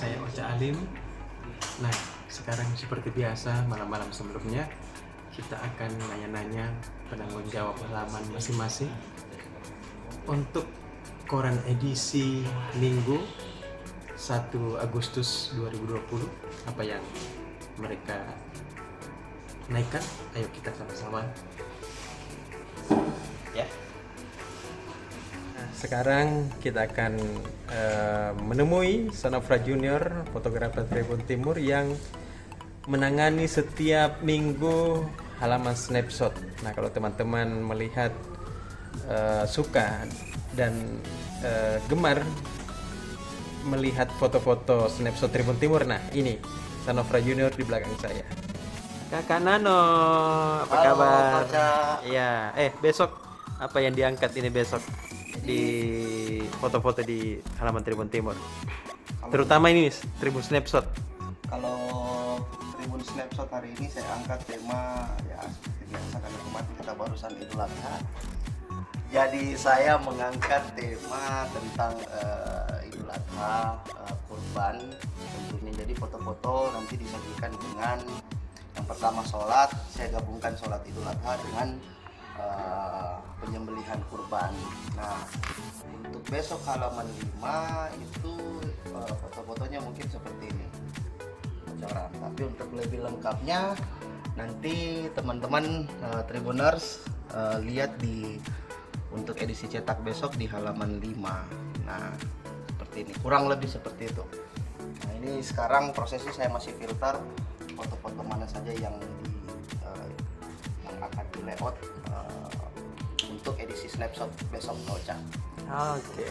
saya Ocha Alim. Nah, sekarang seperti biasa malam-malam sebelumnya kita akan nanya-nanya penanggung jawab halaman masing-masing untuk koran edisi Minggu 1 Agustus 2020. Apa yang mereka naikkan? Ayo kita sama-sama ya. Sekarang kita akan menemui Sanofra Junior, fotografer Tribun Timur yang menangani setiap minggu halaman snapshot. Nah, kalau teman-teman melihat suka dan gemar melihat foto-foto snapshot Tribun Timur, nah ini Sanofra Junior di belakang saya. Kakak Nano, apa Halo, kabar? Ocha. Iya, besok apa yang diangkat ini besok di foto-foto di halaman Tribun Timur? Terutama ini Tribun Snapshot. Kalau Tribun Snapshot hari ini saya angkat tema ya seperti biasa karena kemarin kita barusan Idul Adha. Jadi saya mengangkat tema tentang Idul Adha, kurban tentunya. Jadi foto-foto nanti disajikan dengan yang pertama sholat, saya gabungkan sholat Idul Adha dengan penyembelihan kurban. Nah, untuk besok halaman 5 itu foto-fotonya mungkin seperti ini bocoran. Tapi untuk lebih lengkapnya nanti teman-teman Tribuners lihat di untuk edisi cetak besok di halaman 5. Nah, seperti ini, kurang lebih seperti itu. Nah, ini sekarang prosesnya saya masih filter foto-foto mana saja yang akan di layout untuk edisi snapshot besok Ocha. Oke.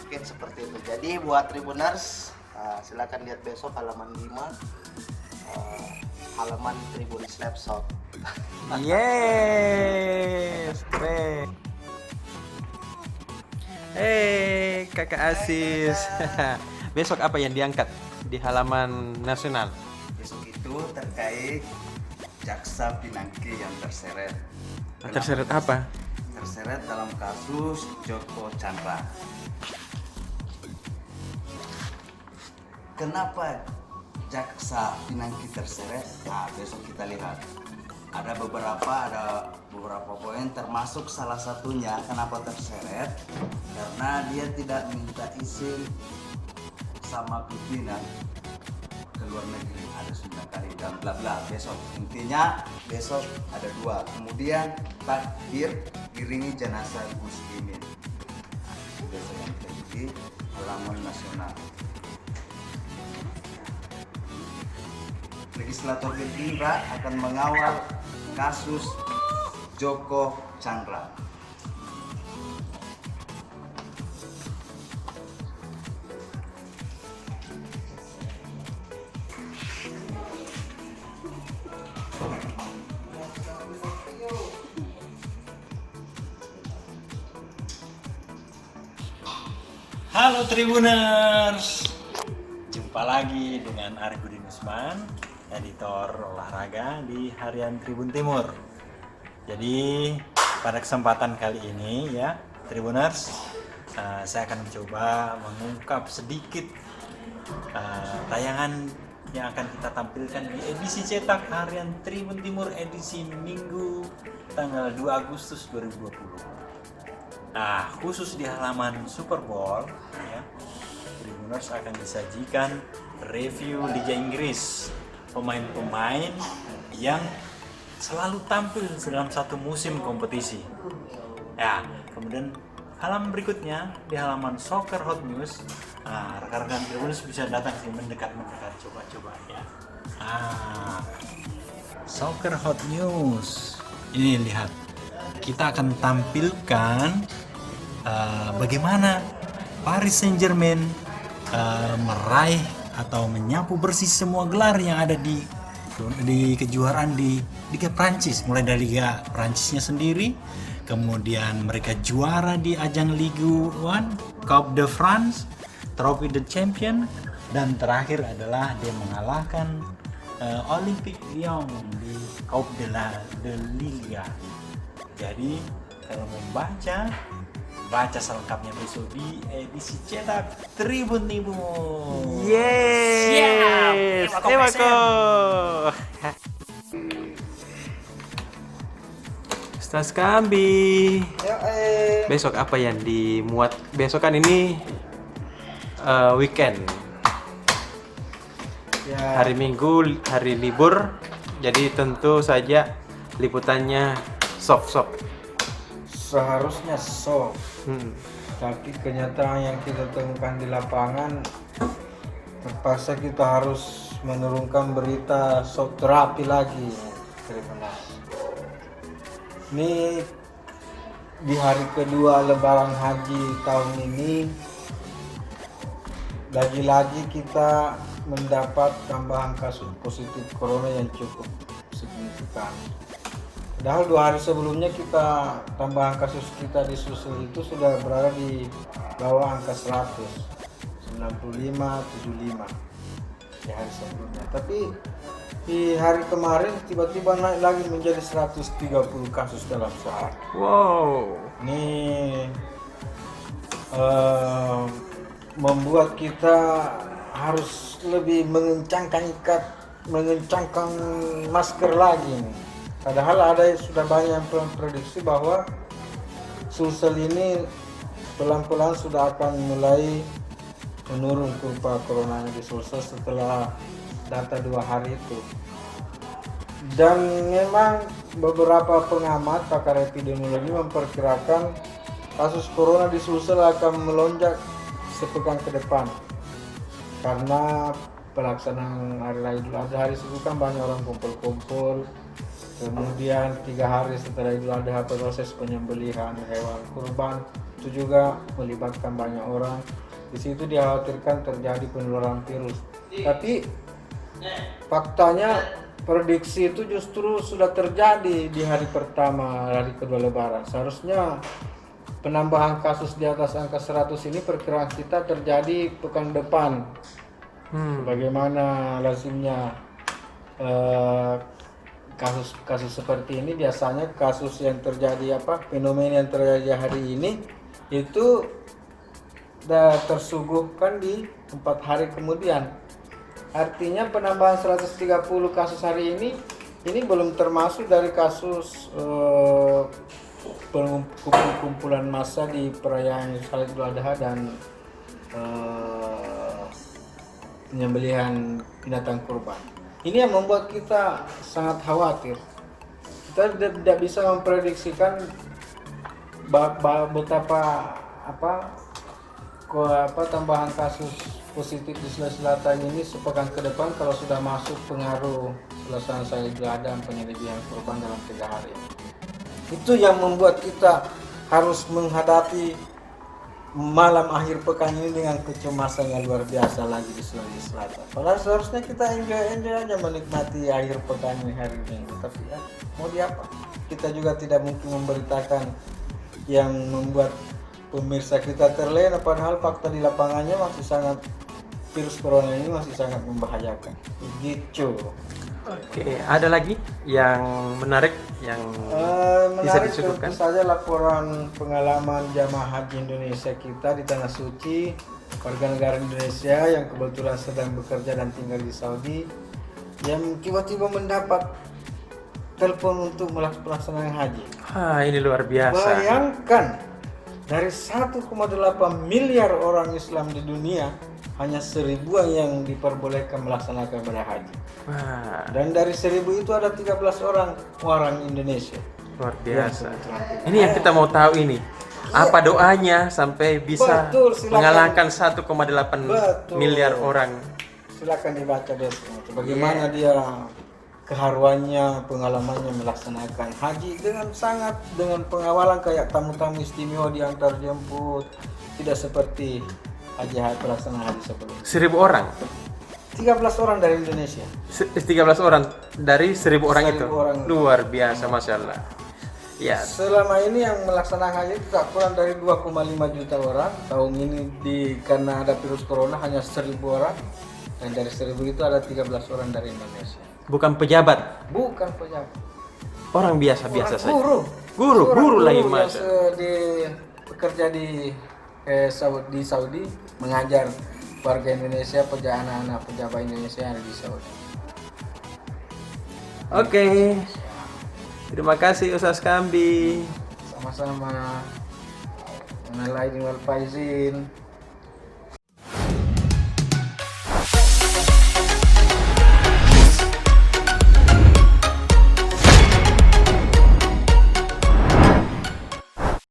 Mungkin seperti itu. Jadi buat Tribuners silakan lihat besok halaman 5 halaman Tribun Snapshot. Yes. Kakak Asis. Besok apa yang diangkat di halaman nasional? Besok itu terkait jaksa Pinangki yang terseret. Terseret apa? Terseret dalam kasus Joko Chandra. Kenapa jaksa Pinangki terseret? Nah, besok kita lihat. Ada beberapa poin, termasuk salah satunya kenapa terseret karena dia tidak minta izin sama pimpinan ke luar negeri, ada 9 kali dan bla bla. Besok intinya besok ada 2, kemudian takbir iringi jenazah Gus Imin. Nah, itu besok yang terjadi halaman nasional. Legislator Gerindra akan mengawal kasus Joko Chandra. Halo Tribuners, jumpa lagi dengan Arifudin Usman, editor olahraga di Harian Tribun Timur. Jadi pada kesempatan kali ini ya Tribuners, saya akan mencoba mengungkap sedikit tayangan yang akan kita tampilkan di edisi cetak Harian Tribun Timur edisi Minggu tanggal 2 Agustus 2020. Nah, khusus di halaman Super Bowl ya, Tribuners akan disajikan review Liga Inggris, pemain-pemain yang selalu tampil dalam satu musim kompetisi. Ya, kemudian halaman berikutnya di halaman Soccer Hot News, rekan-rekan Tribuners bisa datang sih mendekat coba ya. Soccer Hot News. Ini lihat. Kita akan tampilkan bagaimana Paris Saint-Germain meraih atau menyapu bersih semua gelar yang ada di kejuaraan di Liga Prancis, mulai dari Liga Prancisnya sendiri, kemudian mereka juara di ajang Ligue 1, Coupe de France, Trophée de Champion, dan terakhir adalah dia mengalahkan Olympique Lyon di Coupe de Liga. Jadi kalau membaca baca selengkapnya besok di edisi cetak Tribun Timur. Siap! Yes! Ewako Ewako! Stas Kambi. Besok apa yang dimuat? Besok kan ini weekend. Ya, Hari Minggu, hari libur. Jadi tentu saja liputannya soft-soft. seharusnya soft, Hmm. tapi kenyataan yang kita temukan di lapangan terpaksa kita harus menurunkan berita soft terapi lagi. Tribunal. Ini di hari kedua Lebaran Haji tahun ini lagi-lagi kita mendapat tambahan kasus positif corona yang cukup signifikan. Padahal 2 hari sebelumnya kita tambahan kasus kita di Sulsel itu sudah berada di bawah angka 100, 95, 75 di hari sebelumnya. Tapi di hari kemarin tiba-tiba naik lagi menjadi 130 kasus dalam sehari. Wow. Ini membuat kita harus lebih mengencangkan masker lagi. Padahal sudah banyak yang prediksi bahwa Sulsel ini pelan-pelan sudah akan mulai menurun kurva coronanya di Sulsel setelah data 2 hari itu. Dan memang beberapa pengamat pakar epidemiologi memperkirakan kasus corona di Sulsel akan melonjak sepekan ke depan karena pelaksanaan hari raya Idul Adha. Hari itu kan banyak orang kumpul-kumpul, kemudian 3 hari setelah Idul Adha proses penyembelihan hewan kurban itu juga melibatkan banyak orang. Di situ dikhawatirkan terjadi penularan virus. Tapi faktanya prediksi itu justru sudah terjadi di hari pertama, hari kedua Lebaran. Seharusnya penambahan kasus di atas angka 100 ini perkiraan kita terjadi pekan depan. Bagaimana lazimnya kasus seperti ini, biasanya kasus yang terjadi fenomena yang terjadi hari ini itu tersuguhkan di 4 hari kemudian. Artinya penambahan 130 kasus hari ini belum termasuk dari kasus kumpulan massa di perayaan Idul Adha dan penyembelihan binatang kurban. Ini yang membuat kita sangat khawatir. Kita tidak bisa memprediksikan betapa tambahan kasus positif di Sulawesi Selatan ini sepekan ke depan kalau sudah masuk pengaruh pelaksanaan Idul Adha dan penyembelihan kurban dalam 3 hari. Itu yang membuat kita harus menghadapi malam akhir pekan ini dengan kecemasan yang luar biasa lagi di Sulawesi Selatan. Padahal seharusnya kita enjoy aja menikmati akhir pekan ini hari ini. Tapi ya, mau diapa? Kita juga tidak mungkin memberitakan yang membuat pemirsa kita terlena, padahal fakta di lapangannya virus corona ini masih sangat membahayakan. Begitu. Oke, ada lagi yang menarik yang bisa Menarik disebutkan? tentu saja laporan pengalaman jamaah haji Indonesia kita di Tanah Suci, warga negara Indonesia yang kebetulan sedang bekerja dan tinggal di Saudi, yang tiba-tiba mendapat telepon untuk melaksanakan haji. Ini luar biasa. Bayangkan, dari 1,8 miliar orang Islam di dunia, hanya 1.000-an yang diperbolehkan melaksanakan ibadah haji. Wah, Dan dari 1.000 itu ada 13 orang Indonesia. luar biasa. Ya, Ini yang kita mau tahu ini. Apa doanya sampai bisa Betul, silakan. mengalahkan 1,8 Betul. miliar orang? Silakan dibaca besok. Bagaimana dia keharuannya, pengalamannya melaksanakan haji dengan pengawalan kayak tamu-tamu istimewa diantar jemput, tidak seperti pelaksanaan haji sebelumnya. 1.000 orang? 13 orang dari Indonesia. 13 orang dari 1.000 orang 1.000 itu? orang. Luar biasa, Masya Allah. Ya, Selama ini yang melaksanakan haji itu tak kurang dari 2,5 juta orang. Tahun ini karena ada virus corona hanya 1.000 orang. Dan dari 1.000 itu ada 13 orang dari Indonesia. bukan pejabat, Bukan pejabat. orang biasa-biasa saja. Guru Guru Seorang lagi, yang Mas. di kerja di Saudi mengajar warga Indonesia, anak-anak pejabat Indonesia yang ada di Saudi. Oke. Terima kasih Ustaz Kambi. Sama-sama. Minal aidin wal faizin.